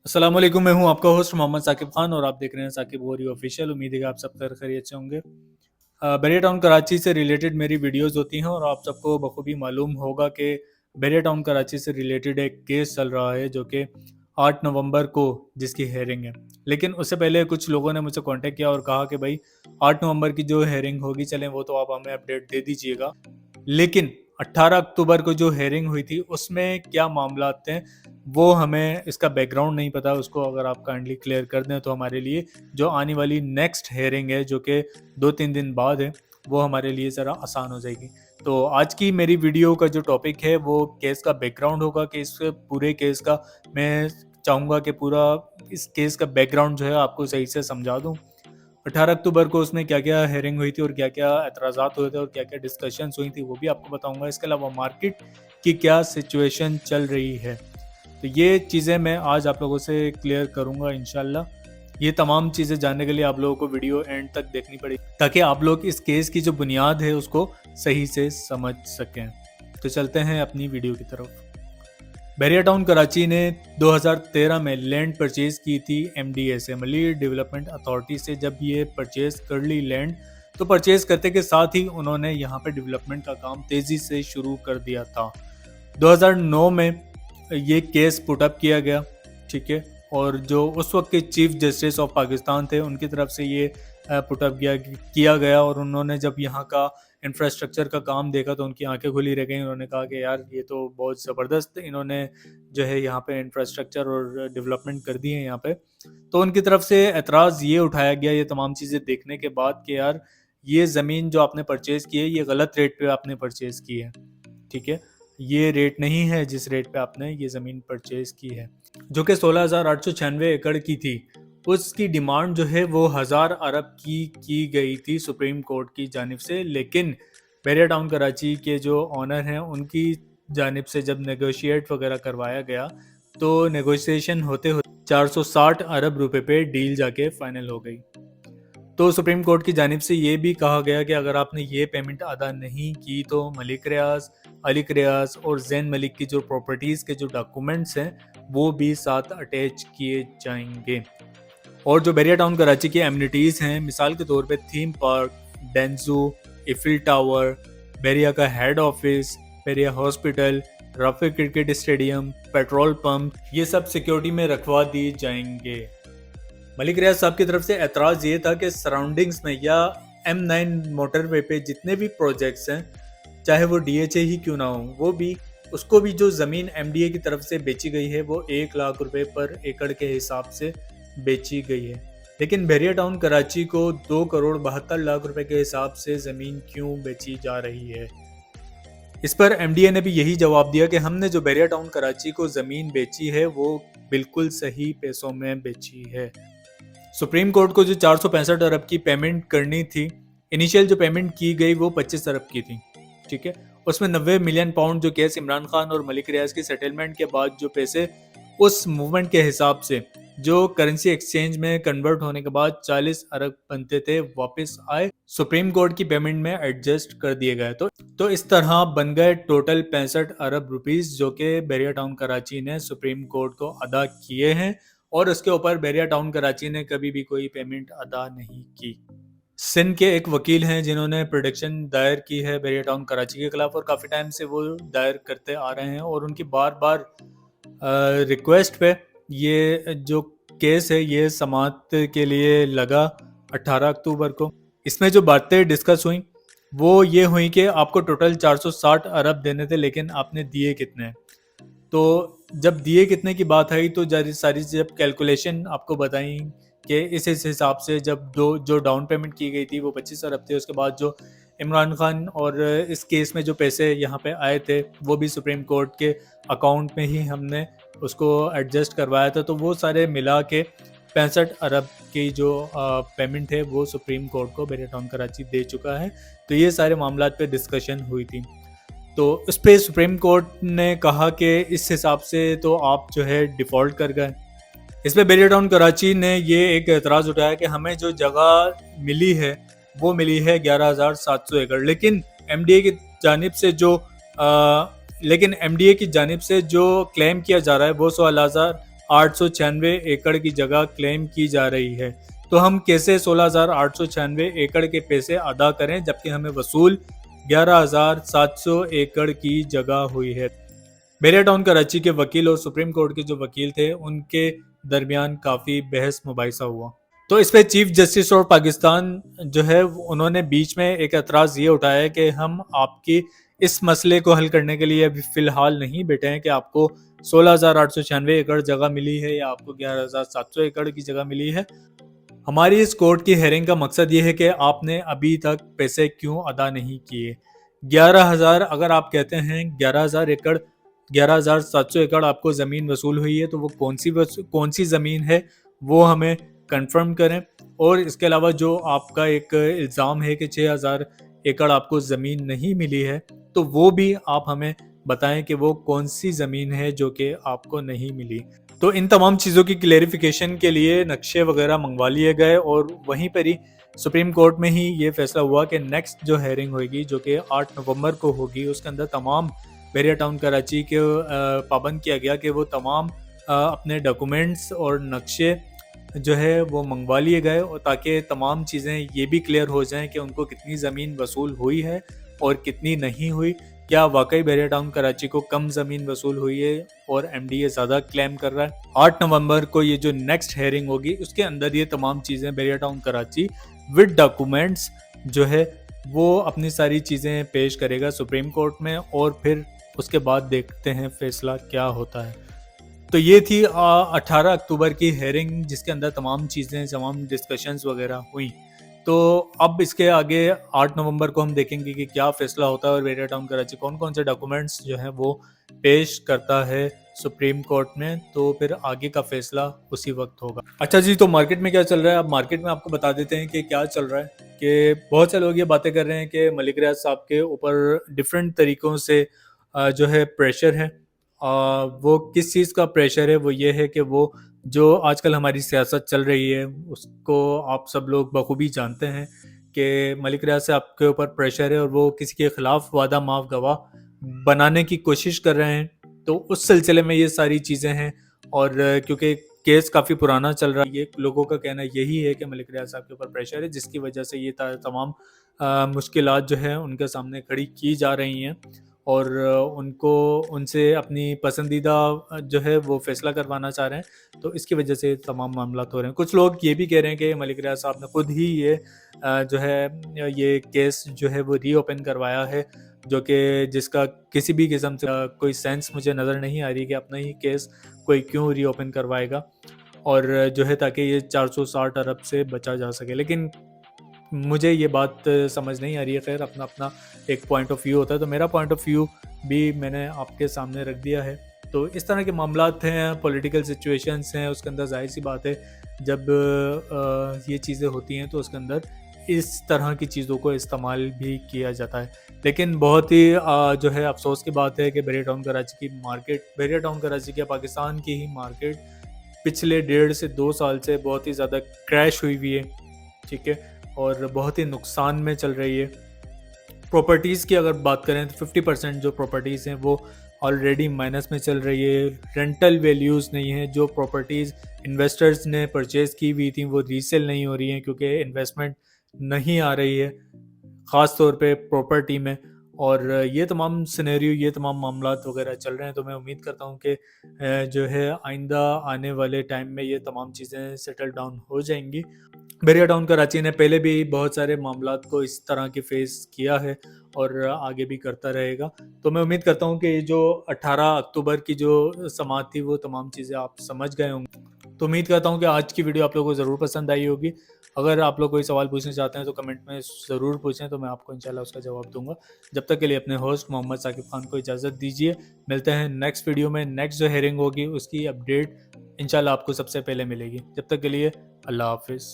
अस्सलाम वालेकुम, मैं हूं आपका होस्ट मोहम्मद साकिब खान और आप देख रहे हैं साकिब वॉरी ऑफिशियल। उम्मीद है कि आप सब खैर खैरियत से होंगे। बैरिया टाउन कराची से रिलेटेड मेरी वीडियोस होती हैं और आप सबको बखूबी मालूम होगा कि बैरिया टाउन कराची से रिलेटेड एक केस चल रहा है जो कि 8 नवंबर को जिसकी हेयरिंग है। लेकिन उससे पहले कुछ लोगों ने मुझसे कांटेक्ट किया और कहा कि भाई 8 नवंबर की जो हेयरिंग होगी चलें वो तो आप हमें अपडेट दे दीजिएगा, लेकिन 18 अक्टूबर को जो हेयरिंग हुई थी उसमें क्या मामला थे वो हमें इसका बैकग्राउंड नहीं पता। उसको अगर आप काइंडली क्लियर कर दें तो हमारे लिए जो आने वाली नेक्स्ट हेयरिंग है जो कि 2-3 दिन बाद है वो हमारे लिए ज़रा आसान हो जाएगी। तो आज की मेरी वीडियो का जो टॉपिक है वो केस का बैकग्राउंड होगा कि इस पूरे केस का मैं चाहूँगा कि पूरा इस केस का बैकग्राउंड जो है आपको सही से समझा दूँ। 18 अक्टूबर को उसमें क्या-क्या हेयरिंग हुई थी और क्या-क्या एतराज़ात हुए थे और क्या-क्या डिस्कशंस हुई थी वो भी आपको बताऊँगा। इसके अलावा मार्केट की क्या सिचुएशन चल रही है, तो ये चीज़ें मैं आज आप लोगों से क्लियर करूँगा इंशाल्लाह। ये तमाम चीज़ें जानने के लिए आप लोगों को वीडियो एंड तक देखनी पड़ेगी ताकि आप लोग इस केस की जो बुनियाद है उसको सही से समझ सकें। तो चलते हैं अपनी वीडियो की तरफ। बैरिया टाउन कराची ने 2013 में लैंड परचेज की थी एमडीए से, मलिक डेवलपमेंट अथॉरिटी से। जब ये परचेज कर ली लैंड तो परचेज करते के साथ ही उन्होंने यहाँ पे डेवलपमेंट का काम तेज़ी से शुरू कर दिया था। 2009 में ये केस पुटअप किया गया, ठीक है, और जो उस वक्त के चीफ जस्टिस ऑफ पाकिस्तान थे उनकी तरफ से ये पुटअप किया गया और उन्होंने जब यहाँ का इंफ्रास्ट्रक्चर का काम देखा तो उनकी आंखें खुली रह गई। उन्होंने कहा कि यार ये तो बहुत ज़बरदस्त इन्होंने जो है यहाँ पे इंफ्रास्ट्रक्चर और डेवलपमेंट कर दी है यहाँ पे। तो उनकी तरफ से एतराज़ ये उठाया गया ये तमाम चीज़ें देखने के बाद कि यार ये ज़मीन जो आपने परचेज़ की है ये गलत रेट पे आपने परचेज़ की है, ठीक है, ये रेट नहीं है जिस रेट पे आपने ये ज़मीन परचेज़ की है, जो कि 16,896 एकड़ की थी। उसकी डिमांड जो है वो 1000 अरब की गई थी सुप्रीम कोर्ट की जानिब से। लेकिन बैरिया टाउन कराची के जो ऑनर हैं उनकी जानिब से जब नेगोशिएट वगैरह करवाया गया तो नेगोशिएशन होते होते 460 अरब रुपए पे डील जाके फाइनल हो गई। तो सुप्रीम कोर्ट की जानिब से ये भी कहा गया कि अगर आपने ये पेमेंट अदा नहीं की तो मलिक रियाज, अलिक रियाज और जैन मलिक की जो प्रॉपर्टीज़ के जो डॉक्यूमेंट्स हैं वो भी साथ अटैच किए जाएंगे। और जो बैरिया टाउन कराची की एमिनिटीज़ हैं, मिसाल के तौर पे थीम पार्क, डेंजू, इफिल टावर, बैरिया का head office, Bahria hospital, Rafi cricket stadium, petrol pump, ये सब सिक्योरिटी में रखवा दिए जाएंगे। मलिक रियाज साहब की तरफ से एतराज़ ये था कि सराउंडिंग्स में या M9 मोटरवे पे जितने भी प्रोजेक्ट्स हैं, चाहे वो DHA ही क्यों ना हो, वो भी उसको भी जो ज़मीन MDA की तरफ से बेची गई है वो 1 लाख रुपए पर एकड़ के हिसाब से बेची गई है। लेकिन बैरिया टाउन कराची को 2 करोड़ 72 लाख रुपए के हिसाब से ज़मीन क्यों बेची जा रही है? इस पर MDA ने भी यही जवाब दिया कि हमने जो बैरिया टाउन कराची को ज़मीन बेची है वो बिल्कुल सही पैसों में बेची है। सुप्रीम कोर्ट को जो 465 अरब की पेमेंट करनी थी, इनिशियल जो पेमेंट की गई वो 25 अरब की थी, ठीक है। उसमें 90 मिलियन पाउंड जो केस इमरान खान और मलिक रियाज की सेटलमेंट के बाद जो पैसे उस मूवमेंट के हिसाब से जो करेंसी एक्सचेंज में कन्वर्ट होने के बाद 40 अरब बनते थे वापस आए, सुप्रीम कोर्ट की पेमेंट में एडजस्ट कर दिए गए। तो इस तरह बन गए टोटल 65 अरब रुपीस जो कि बैरिया टाउन कराची ने सुप्रीम कोर्ट को अदा किए हैं और उसके ऊपर बैरिया टाउन कराची ने कभी भी कोई पेमेंट अदा नहीं की। सिंध के एक वकील हैं जिन्होंने प्रोटेक्शन दायर की है बैरिया टाउन कराची के खिलाफ और काफ़ी टाइम से वो दायर करते आ रहे हैं और उनकी बार बार रिक्वेस्ट पे ये जो केस है ये समाअत के लिए लगा 18 अक्टूबर को। इसमें जो बातें डिस्कस हुई वो ये हुई कि आपको टोटल 460 अरब देने थे लेकिन आपने दिए कितने। तो जब दिए कितने की बात आई तो सारी जब कैलकुलेशन आपको बताई कि इस हिसाब से जब जो डाउन पेमेंट की गई थी वो 25 अरब थे, उसके बाद जो इमरान खान और इस केस में जो पैसे यहाँ पे आए थे वो भी सुप्रीम कोर्ट के अकाउंट में ही हमने उसको एडजस्ट करवाया था, तो वो सारे मिला के 65 अरब की जो पेमेंट है वो सुप्रीम कोर्ट को बैरिया टाउन कराची दे चुका है। तो ये सारे मामला पे डिस्कशन हुई थी। तो उस पर सुप्रीम कोर्ट ने कहा कि इस हिसाब से तो आप जो है डिफ़ॉल्ट कर गए। इस पर बैरिया टाउन कराची ने ये एक एतराज़ उठाया कि हमें जो जगह मिली है वो मिली है 11,700 एकड़, लेकिन एमडीए की जानिब से जो क्लेम किया जा रहा है वो 16,896 एकड़ की जगह क्लेम की जा रही है। तो हम कैसे 16,896 एकड़ के पैसे अदा करें जबकि हमें वसूल 11,700 एकड़ की जगह हुई है। बैरिया टाउन कराची के वकील और सुप्रीम कोर्ट के जो वकील थे उनके दरमियान काफ़ी बहस मुबाहिसा हुआ। तो इस पे चीफ जस्टिस और पाकिस्तान जो है उन्होंने बीच में एक एतराज़ ये उठाया कि हम आपकी इस मसले को हल करने के लिए अभी फ़िलहाल नहीं बैठे हैं कि आपको 16,896 एकड़ जगह मिली है या आपको 11,700 एकड़ की जगह मिली है। हमारी इस कोर्ट की हेयरिंग का मकसद ये है कि आपने अभी तक पैसे क्यों अदा नहीं किए। 11,000 अगर आप कहते हैं 11,000 एकड़ 11,700 एकड़ आपको ज़मीन वसूल हुई है तो वो कौन सी ज़मीन है वो हमें कंफर्म करें। और इसके अलावा जो आपका एक इल्ज़ाम है कि 6,000 एकड़ आपको ज़मीन नहीं मिली है तो वो भी आप हमें बताएं कि वो कौन सी ज़मीन है जो कि आपको नहीं मिली। तो इन तमाम चीज़ों की क्लेरिफिकेशन के लिए नक्शे वगैरह मंगवा लिए गए और वहीं पर ही सुप्रीम कोर्ट में ही ये फैसला हुआ कि नेक्स्ट जो हेयरिंग होगी जो कि 8 नवंबर को होगी उसके अंदर तमाम बैरिया टाउन कराची के पाबंद किया गया कि वो तमाम अपने डॉक्यूमेंट्स और नक्शे जो है वो मंगवा लिए गए और ताकि तमाम चीज़ें ये भी क्लियर हो जाएं कि उनको कितनी ज़मीन वसूल हुई है और कितनी नहीं हुई। क्या वाकई बैरिया टाउन कराची को कम ज़मीन वसूल हुई है और एमडीए ज़्यादा क्लेम कर रहा है। 8 नवंबर को ये जो नेक्स्ट हेयरिंग होगी उसके अंदर ये तमाम चीज़ें Bairiya town Karachi with documents जो है वो अपनी सारी चीज़ें पेश करेगा सुप्रीम कोर्ट में और फिर उसके बाद देखते हैं फैसला क्या होता है। तो ये थी 18 अक्टूबर की हेयरिंग जिसके अंदर तमाम चीज़ें तमाम डिस्कशंस वगैरह हुई। तो अब इसके आगे 8 नवंबर को हम देखेंगे कि क्या फ़ैसला होता है और बैरिया टाउन कराची कौन-कौन से डॉक्यूमेंट्स जो हैं वो पेश करता है सुप्रीम कोर्ट में, तो फिर आगे का फ़ैसला उसी वक्त होगा। अच्छा जी, तो मार्केट में क्या चल रहा है? अब मार्केट में आपको बता देते हैं कि क्या चल रहा है कि बहुत से लोग ये बातें कर रहे हैं कि मलिक रियाज साहब के ऊपर डिफरेंट तरीक़ों से जो है प्रेशर है। वो किस चीज़ का प्रेशर है? वो ये है कि वो जो आजकल हमारी सियासत चल रही है उसको आप सब लोग बखूबी जानते हैं कि मलिक रियाज साहब के ऊपर प्रेशर है और वो किसी के ख़िलाफ़ वादा माफ़ गवाह बनाने की कोशिश कर रहे हैं। तो उस सिलसिले में ये सारी चीज़ें हैं और क्योंकि केस काफ़ी पुराना चल रहा है, ये लोगों का कहना यही है कि मलिक रियाज साहब के ऊपर प्रेशर है जिसकी वजह से ये तमाम मुश्किलात जो है उनके सामने खड़ी की जा रही हैं और उनको उनसे अपनी पसंदीदा जो है वो फ़ैसला करवाना चाह रहे हैं। तो इसकी वजह से तमाम मामलात हो रहे हैं। कुछ लोग ये भी कह रहे हैं कि मलिक रियाज साहब ने खुद ही ये जो है ये केस जो है वो रीओपन करवाया है जो कि जिसका किसी भी किस्म से कोई सेंस मुझे नज़र नहीं आ रही कि अपना ही केस कोई क्यों रीओपन करवाएगा और जो है ताकि ये 460 अरब से बचा जा सके। लेकिन मुझे ये बात समझ नहीं आ रही है। ख़ैर अपना अपना एक पॉइंट ऑफ व्यू होता है तो मेरा पॉइंट ऑफ व्यू भी मैंने आपके सामने रख दिया है। तो इस तरह के मामलात हैं, पॉलिटिकल सिचुएशंस हैं, उसके अंदर ज़ाहिर सी बात है जब ये चीज़ें होती हैं तो उसके अंदर इस तरह की चीज़ों को इस्तेमाल भी किया जाता है। लेकिन बहुत ही जो है अफ़सोस की बात है कि बैरिया टाउन कराची की मार्केट, बैरिया टाउन कराची क्या पाकिस्तान की ही मार्केट पिछले 1.5 से 2 साल से बहुत ही ज़्यादा क्रैश हुई हुई है, ठीक है? और बहुत ही नुकसान में चल रही है। प्रॉपर्टीज़ की अगर बात करें तो 50% जो प्रॉपर्टीज़ हैं वो ऑलरेडी माइनस में चल रही है। रेंटल वैल्यूज़ नहीं है, जो प्रॉपर्टीज़ इन्वेस्टर्स ने परचेज़ की हुई थी वो रीसेल नहीं हो रही हैं क्योंकि इन्वेस्टमेंट नहीं आ रही है, ख़ास तौर पे प्रॉपर्टी में। और ये तमाम सिनेरियो, ये तमाम मामलात वगैरह चल रहे हैं तो मैं उम्मीद करता हूँ कि जो है आइंदा आने वाले टाइम में ये तमाम चीज़ें सेटल डाउन हो जाएंगी। बैरिया टाउन कराची ने पहले भी बहुत सारे मामलात को इस तरह के फेस किया है और आगे भी करता रहेगा। तो मैं उम्मीद करता हूँ कि जो 18 अक्टूबर की जो समाअत थी वो तमाम चीज़ें आप समझ गए होंगे। तो उम्मीद करता हूँ कि आज की वीडियो आप लोगों को ज़रूर पसंद आई होगी। अगर आप लोग कोई सवाल पूछना चाहते हैं तो कमेंट में ज़रूर पूछें, तो मैं आपको इंशाल्लाह उसका जवाब दूंगा। जब तक के लिए अपने होस्ट मोहम्मद साकिब खान को इजाज़त दीजिए। मिलते हैं नेक्स्ट वीडियो में। नेक्स्ट जो हेयरिंग होगी उसकी अपडेट इंशाल्लाह आपको सबसे पहले मिलेगी। जब तक के लिए अल्लाह हाफिज़।